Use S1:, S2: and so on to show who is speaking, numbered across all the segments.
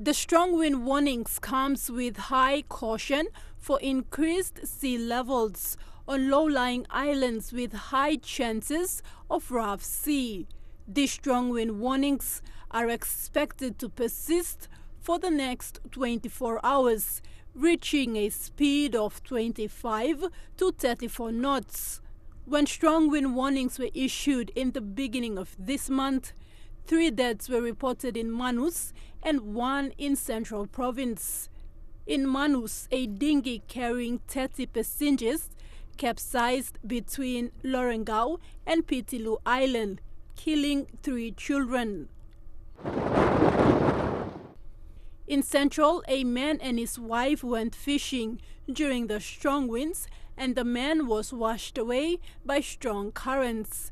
S1: The strong wind warnings comes with high caution for increased sea levels on low-lying islands with high chances of rough sea. These strong wind warnings are expected to persist for the next 24 hours, reaching a speed of 25 to 34 knots. When strong wind warnings were issued in the beginning of this month, 3 deaths were reported in Manus and 1 in Central Province. In Manus, a dinghy carrying 30 passengers capsized between Lorengau and Pitilu Island, killing 3 children. In Central, a man and his wife went fishing during the strong winds, and the man was washed away by strong currents.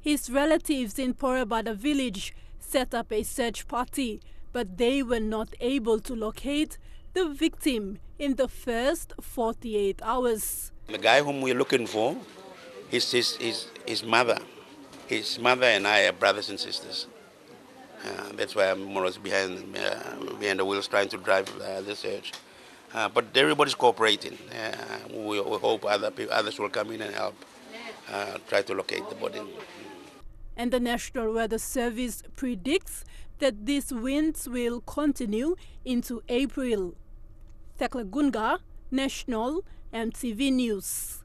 S1: His relatives in Porabada village set up a search party, but they were not able to locate the victim in the first 48 hours.
S2: The guy whom we're looking for is his mother. His mother and I are brothers and sisters. That's why I'm more or less behind the wheels trying to drive the search. But everybody's cooperating. We hope others will come in and help try to locate the body.
S1: And the National Weather Service predicts that these winds will continue into April. Thekla Gunga, National MTV News.